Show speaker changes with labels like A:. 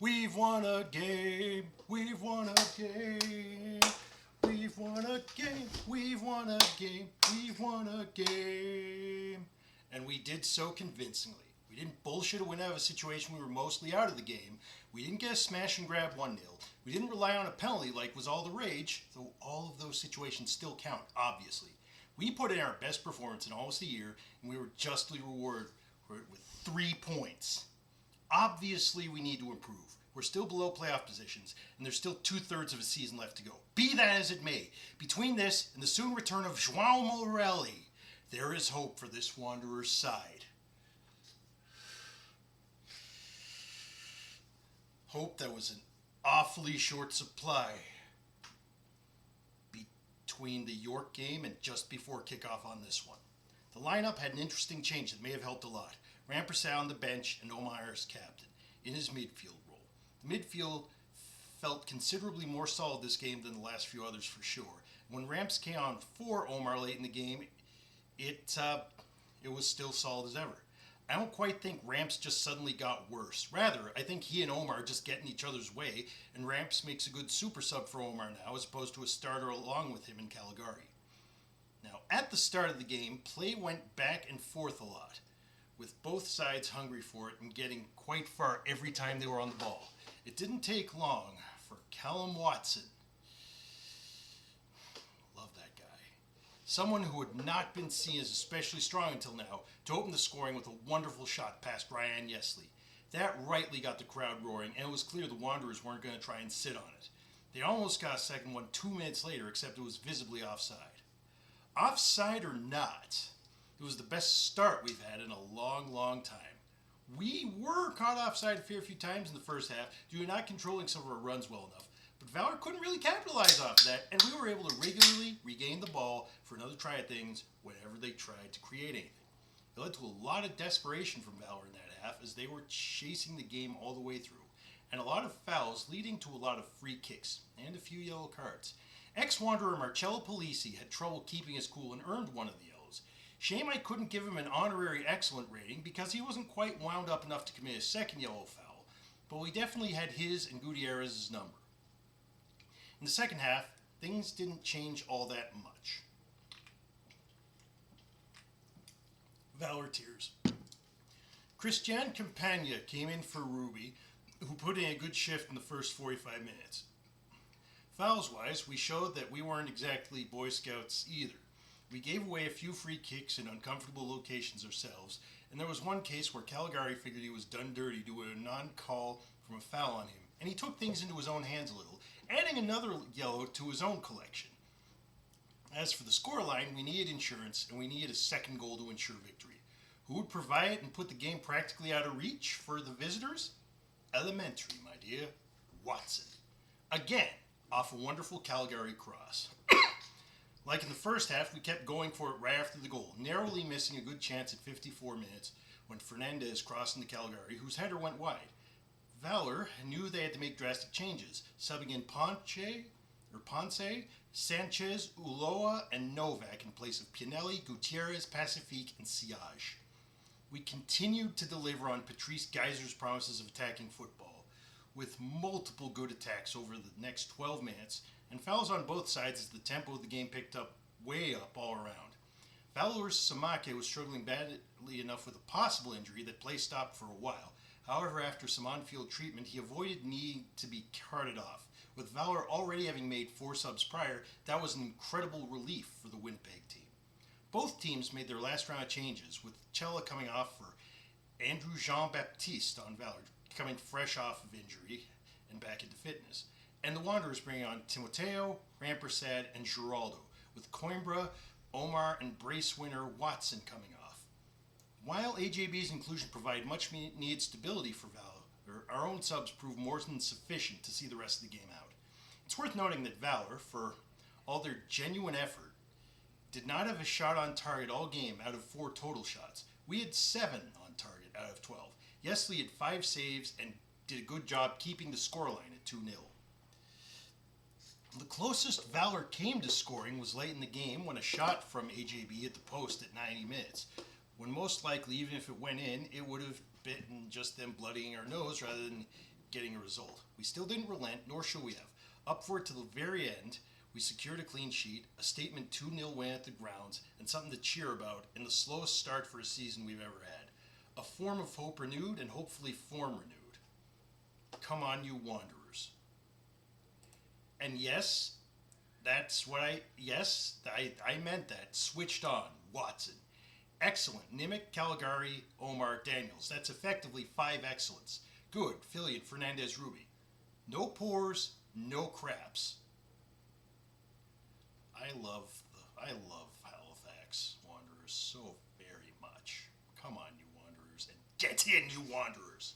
A: We've won a game. We've won a game. We've won a game. We've won a game. We've won a game. And we did so convincingly. We didn't bullshit a win out of a situation we were mostly out of the game. We didn't get a smash and grab 1-0. We didn't rely on a penalty like was all the rage, though all of those situations still count, obviously. We put in our best performance in almost a year, and we were justly rewarded for it with 3 points. Obviously, we need to improve. We're still below playoff positions, and there's still 2/3 of a season left to go. Be that as it may, between this and the soon return of João Morelli, there is hope for this Wanderers side. Hope that was an awfully short supply between the York game and just before kickoff on this one. The lineup had an interesting change that may have helped a lot. Rampersad on the bench and Omar as captain in his midfield role. The midfield felt considerably more solid this game than the last few others for sure. When Ramps came on for Omar late in the game, it was still solid as ever. I don't quite think Ramps just suddenly got worse. Rather, I think he and Omar just get in each other's way, and Ramps makes a good super sub for Omar now as opposed to a starter along with him in Caligari. Now, at the start of the game, play went back and forth a lot, with both sides hungry for it and getting quite far every time they were on the ball. It didn't take long for Callum Watson, love that guy, someone who had not been seen as especially strong until now, to open the scoring with a wonderful shot past Ryan Yesley. That rightly got the crowd roaring, and it was clear the Wanderers weren't going to try and sit on it. They almost got a second one 2 minutes later, except it was visibly offside. Offside or not, it was the best start we've had in a long, long time. We were caught offside a fair few times in the first half due to not controlling some of our runs well enough, but Valour couldn't really capitalize off of that, and we were able to regularly regain the ball for another try at things whenever they tried to create anything. It led to a lot of desperation from Valour in that half as they were chasing the game all the way through, and a lot of fouls leading to a lot of free kicks and a few yellow cards. Ex-Wanderer Marcello Polisi had trouble keeping his cool and earned one of the yellows. Shame I couldn't give him an honorary excellent rating because he wasn't quite wound up enough to commit a second yellow foul, but we definitely had his and Gutierrez's number. In the second half, things didn't change all that much. Valour tears. Christian Campagna came in for Ruby, who put in a good shift in the first 45 minutes. Fouls-wise, we showed that we weren't exactly Boy Scouts either. We gave away a few free kicks in uncomfortable locations ourselves, and there was one case where Caligari figured he was done dirty due to a non-call from a foul on him, and he took things into his own hands a little, adding another yellow to his own collection. As for the scoreline, we needed insurance, and we needed a second goal to ensure victory. Who would provide it and put the game practically out of reach for the visitors? Elementary, my dear. Watson. Again, off a wonderful Caligari cross. Like in the first half, we kept going for it right after the goal, narrowly missing a good chance at 54 minutes when Fernandez crossed into Caligari, whose header went wide. Valour knew they had to make drastic changes, subbing in Ponce, Sanchez, Ulloa, and Novak in place of Pinelli, Gutierrez, Pacifique, and Siage. We continued to deliver on Patrice Gheisar's promises of attacking football, with multiple good attacks over the next 12 minutes, and fouls on both sides as the tempo of the game picked up way up all around. Valour's Samake was struggling badly enough with a possible injury that play stopped for a while. However, after some on-field treatment, he avoided needing to be carted off. With Valour already having made 4 subs prior, that was an incredible relief for the Winnipeg team. Both teams made their last round of changes, with Cella coming off for Andrew Jean-Baptiste on Valour, coming fresh off of injury and back into fitness, and the Wanderers bringing on Timoteo, Rampersad, and Giraldo, with Coimbra, Omar, and brace winner Watson coming off. While AJB's inclusion provided much needed stability for Valour, our own subs proved more than sufficient to see the rest of the game out. It's worth noting that Valour, for all their genuine effort, did not have a shot on target all game out of 4 total shots. We had 7 on target out of 12. Yesley had 5 saves and did a good job keeping the scoreline at 2-0. The closest Valour came to scoring was late in the game when a shot from AJB at the post at 90 minutes, when most likely, even if it went in, it would have been just them bloodying our nose rather than getting a result. We still didn't relent, nor should we have. Up for it to the very end, we secured a clean sheet, a statement 2-0 win at the grounds, and something to cheer about in the slowest start for a season we've ever had. A form of hope renewed and hopefully form renewed. Come on, you Wanderers. And yes, that's what I meant that. Switched on. Watson. Excellent. Nimick, Caligari, Omar, Daniels. That's effectively 5 excellents. Good. Fillion, Fernandez, Ruby. No pours, no craps. I love Halifax Wanderers so very much. Come on, you Wanderers, and get in, you Wanderers.